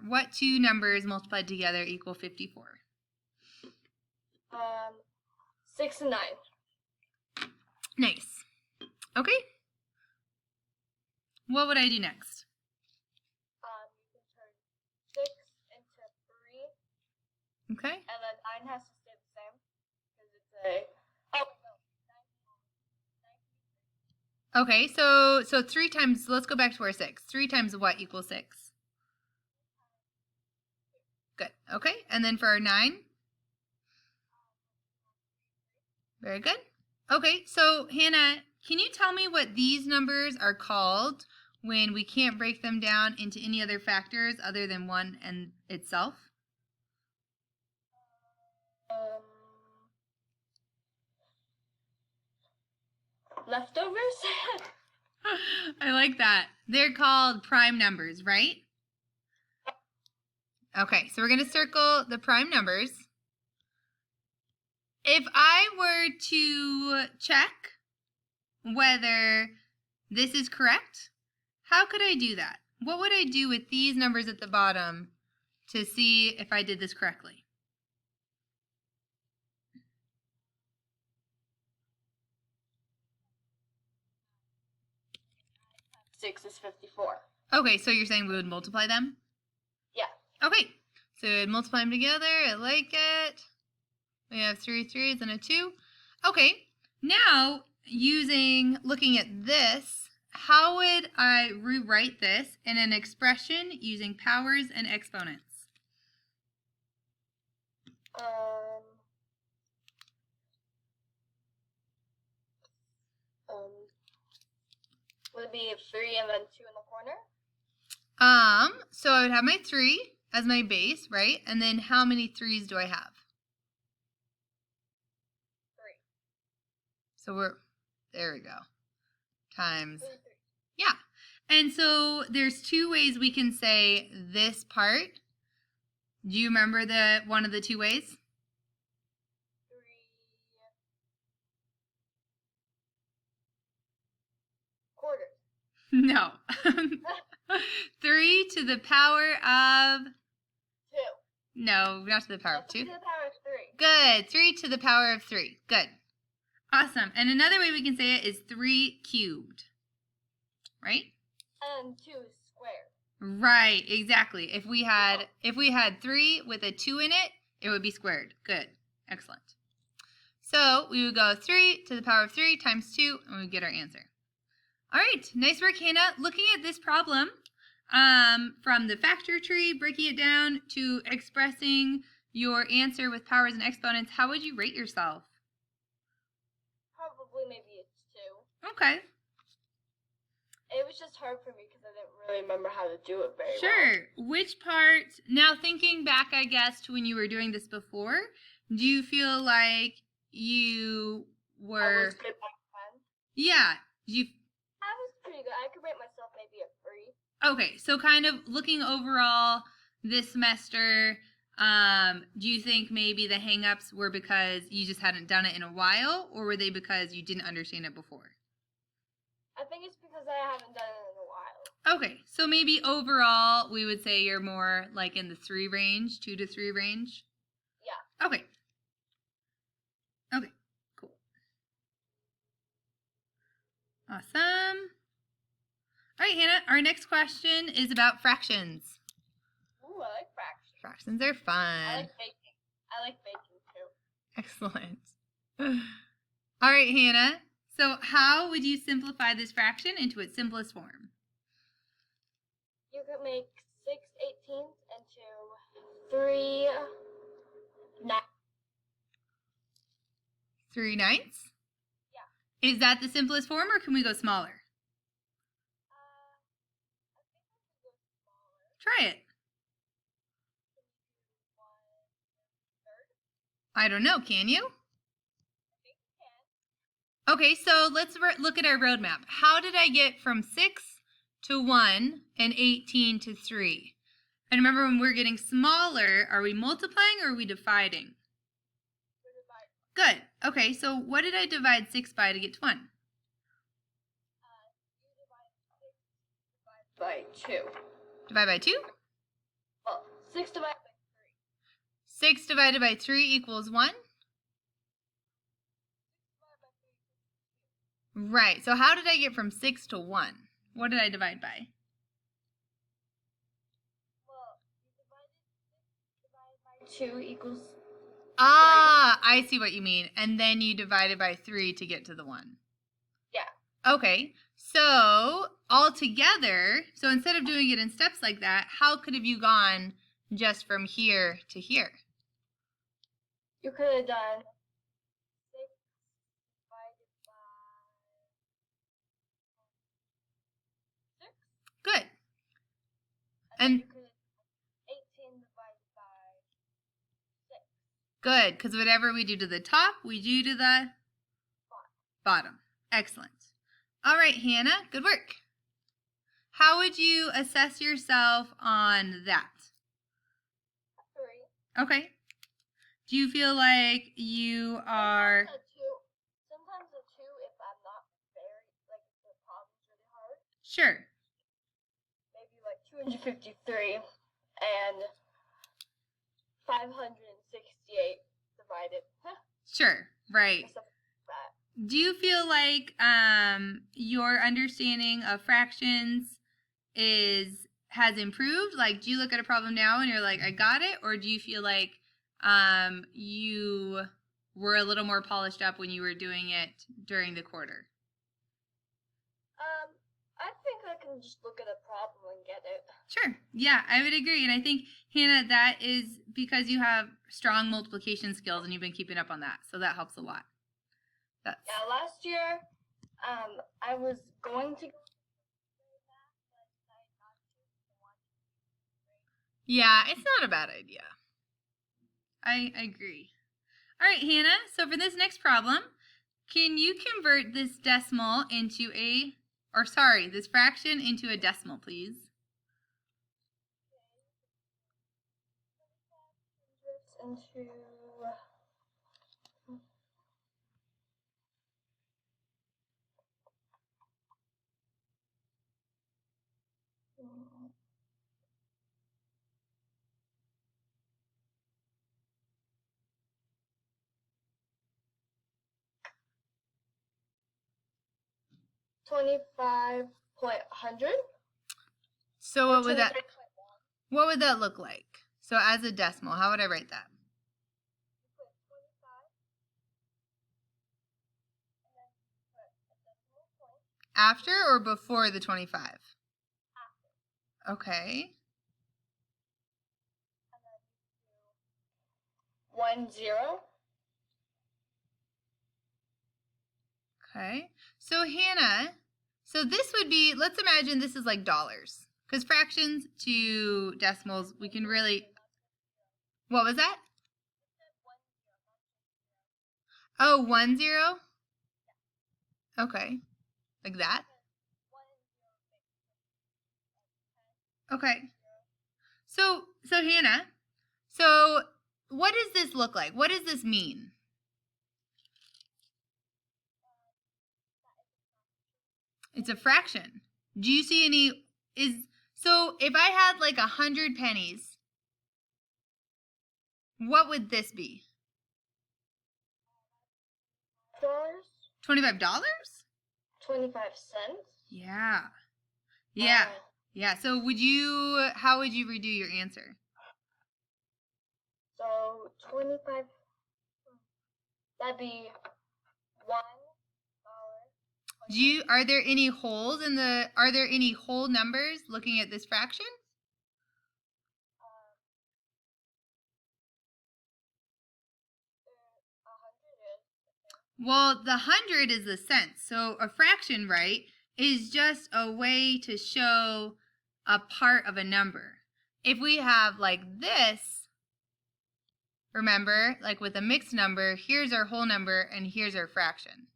What two numbers multiplied together equal 54? 6 and 9. Nice. Okay. What would I do next? You can turn 6 into 3. Okay. And then 9 has to stay the same. Because it's a... Oh, no. Okay, so 3 times, let's go back to our 6. 3 times what equals 6? Good. Okay, and then for our 9? Very good. Okay, so Hannah, can you tell me what these numbers are called when we can't break them down into any other factors other than 1 and itself? Leftovers? I like that. They're called prime numbers, right? Okay, so we're going to circle the prime numbers. If I were to check whether this is correct, how could I do that? What would I do with these numbers at the bottom to see if I did this correctly? Six is 54. Okay, so you're saying we would multiply them? Yeah. Okay, so we'd multiply them together. I like it. We have 3 3s and a 2. Okay, now looking at this, how would I rewrite this in an expression using powers and exponents? Would it be 3 and then 2 in the corner? So I would have my 3 as my base, right? And then how many 3s do I have? 3. So there we go. Times. 3, 3. Yeah. And so there's 2 ways we can say this part. Do you remember one of the 2 ways? 3 quarters. No. 3 to the power of 2. No, not to the power of 2. 3 to the power of 3. Good. 3 to the power of 3. Good. Awesome. And another way we can say it is 3 cubed. Right? And 2 is squared. Right, exactly. If we had 3 with a 2 in it, it would be squared. Good. Excellent. So we would go 3 to the power of 3 times 2, and we would get our answer. All right, nice work, Hannah. Looking at this problem, from the factor tree, breaking it down to expressing your answer with powers and exponents, how would you rate yourself? Probably maybe it's 2. Okay. It was just hard for me because I didn't really remember how to do it very well. Sure. Which part, now thinking back, I guess, to when you were doing this before, do you feel like you were... I was good back then. Yeah. I was pretty good. I could rate myself maybe a 3. Okay, so kind of looking overall this semester, do you think maybe the hang-ups were because you just hadn't done it in a while, or were they because you didn't understand it before? I think it's because I haven't done it in a while. Okay, so maybe overall we would say you're more like in the 3 range, 2 to 3 range? Yeah. Okay. Okay, cool. Awesome. All right, Hannah, our next question is about fractions. Ooh, I like fractions. Fractions are fun. I like baking. I like baking too. Excellent. All right, Hannah. So how would you simplify this fraction into its simplest form? You could make 6/18 into 3 9. 3 ninths? Yeah. Is that the simplest form, or can we go smaller? I think we could go smaller. Try it. Can you do 1/3? I don't know. Can you? I think you can. Okay, so let's look at our roadmap. How did I get from 6 to 1 and 18 to 3? And remember, when we're getting smaller, are we multiplying or are we dividing? We're dividing. Good. Okay, so what did I divide 6 by to get to 1? You divide 6 by 2. Divide by 2? Well, 6 divided by 6 divided by 3 equals 1? 3. Right. So how did I get from 6 to 1? What did I divide by? Well, you divided 6 divided by 2 equals 3. Ah, I see what you mean. And then you divided by 3 to get to the 1. Yeah. Okay. So altogether, so instead of doing it in steps like that, how could have you gone just from here to here? You could have done 6 divided by 6. Good. And And you could have done 18 divided by 6. good, because whatever we do to the top, we do to the bottom. Excellent. All right, Hannah, good work. How would you assess yourself on that? 3. Okay. Do you feel like you are... Sometimes a 2 if I'm not very, like, if the problem's really hard. Sure. Maybe like 253 and 568 divided. Sure, right. Something like that. Do you feel like your understanding of fractions has improved? Like, do you look at a problem now and you're like, I got it? Or do you feel like you were a little more polished up when you were doing it during the quarter? I think I can just look at a problem and get it. Sure. Yeah, I would agree. And I think, Hannah, that is because you have strong multiplication skills and you've been keeping up on that. So that helps a lot. Yeah, last year, I was going to go math, but I decided not to. Yeah, it's not a bad idea. I agree. All right, Hannah, so for this next problem, can you convert this decimal into this fraction into a decimal, please? Into 25.100. So what would that look like? So as a decimal, how would I write that? Put 25 and then put a decimal point. After or before the 25? After. Okay. And then 1 0. Okay. So Hannah, so this would be, let's imagine this is like dollars. Because fractions to decimals, we can really... What was that? Oh, 1 0? Okay. Like that? Okay. So Hannah, so what does this look like? What does this mean? It's a fraction. Do you see any, so if I had like 100 pennies, what would this be? $25? 25 cents. Yeah. Yeah. Yeah. So how would you redo your answer? So 25, that'd be $1. Are there any whole numbers looking at this fraction? Well, the 100 is the cents. So a fraction, right, is just a way to show a part of a number. If we have like this, remember, like with a mixed number, here's our whole number and here's our fraction.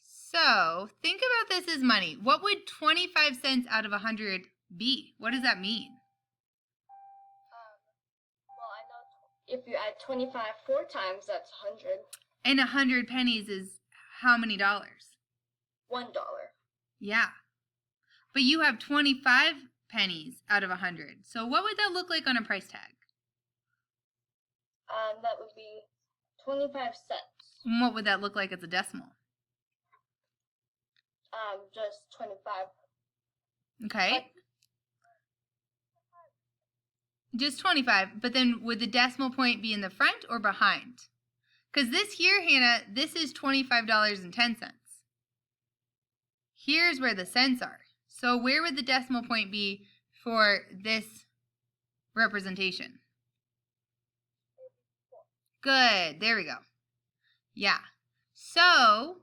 So think about this as money. What would 25 cents out of 100 be? What does that mean? Well, I know if you add 25 4 times, that's 100. And 100 pennies is how many dollars? $1. Yeah. But you have 25 pennies out of 100. So what would that look like on a price tag? That would be 25 cents. And what would that look like as a decimal? Just 25. Okay. Just 25. But then would the decimal point be in the front or behind? Because this here, Hannah, this is $25.10. Here's where the cents are. So where would the decimal point be for this representation? Good. There we go. Yeah. So,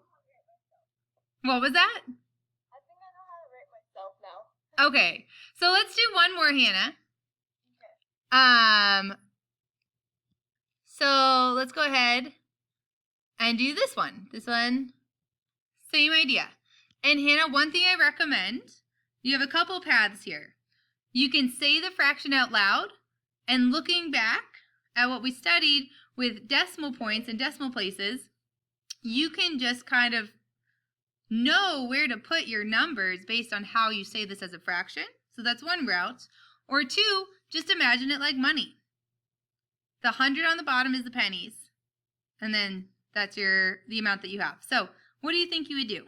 what was that? I think I know how to rate myself now. Okay. So let's do one more, Hannah. Okay. So let's go ahead and do this one. This one, same idea. And Hannah, one thing I recommend, you have a couple paths here. You can say the fraction out loud, and looking back at what we studied with decimal points and decimal places, you can just kind of know where to put your numbers based on how you say this as a fraction. So that's one route. Or two, just imagine it like money. The 100 on the bottom is the pennies, and then that's the amount that you have. So what do you think you would do?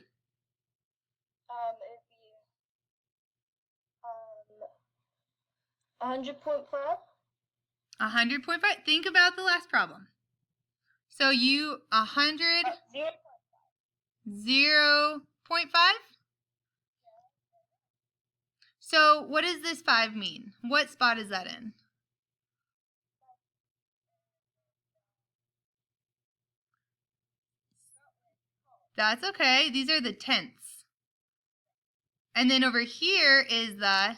It'd be 100.5. 100.5. Think about the last problem. So 100, 0.5. So what does this 5 mean? What spot is that in? That's okay. These are the tenths. And then over here is the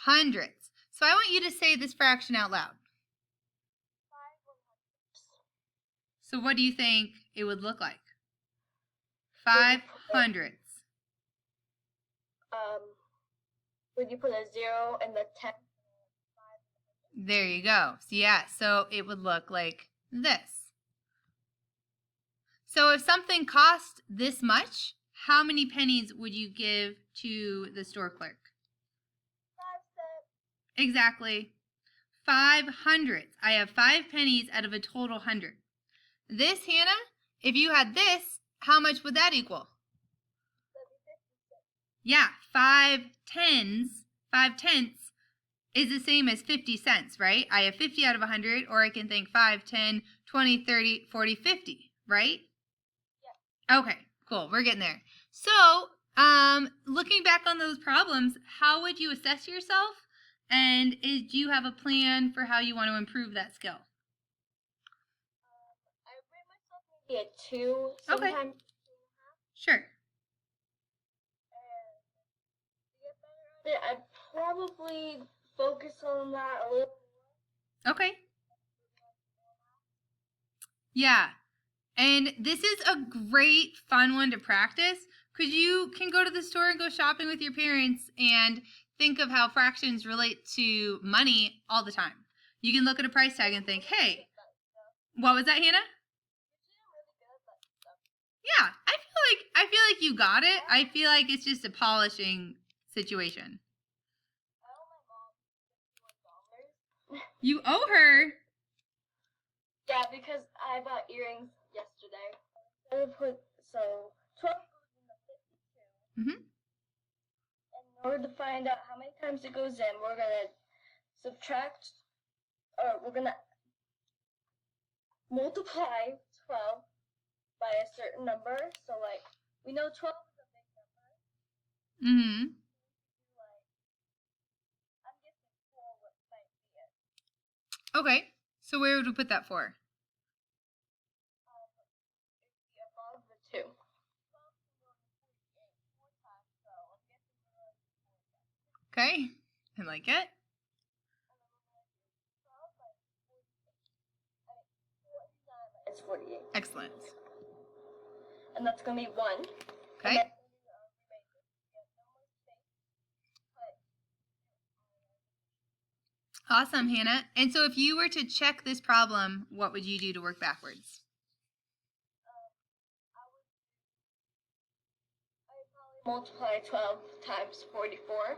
hundredths. So I want you to say this fraction out loud. So what do you think it would look like? 5 hundredths. Would you put a 0 in the 10? There you go. So yeah, so it would look like this. So if something cost this much, how many pennies would you give to the store clerk? 5 cents. Exactly. 5 hundredths. I have 5 pennies out of a total 100. This, Hannah, if you had this, how much would that equal? Yeah, 5 tenths is the same as 50 cents, right? I have 50 out of 100, or I can think 5, 10, 20, 30, 40, 50, right? Yeah. Okay, cool. We're getting there. So, looking back on those problems, how would you assess yourself? And do you have a plan for how you want to improve that skill? I rate myself maybe a 2. Okay. Sometimes 2.5. Sure. I'd probably focus on that a little more. Okay. Yeah. And this is a great, fun one to practice because you can go to the store and go shopping with your parents and think of how fractions relate to money all the time. You can look at a price tag and think, hey, what was that, Hannah? Yeah, I feel like you got it. I feel like it's just a polishing situation. I owe my mom $51. You owe her? Yeah, because I bought earrings yesterday. So 12 goes in the 52. Mm-hmm. And in order to find out how many times it goes in, we're gonna we're gonna multiply 12 by a certain number. So like we know 12 is a big number. Mm-hmm. I'm guessing 4 might be it. Okay. So where would we put that for? It'd be above the 2. 12 can go to 48 4 times, so I'm guessing we're going to do 4 again. Okay. I like it. And then we're going to do 12 minus 48. 49 minus 48. Excellent. And that's going to be 1. Okay. Awesome, Hannah. And so if you were to check this problem, what would you do to work backwards? I would probably multiply 12 times 44.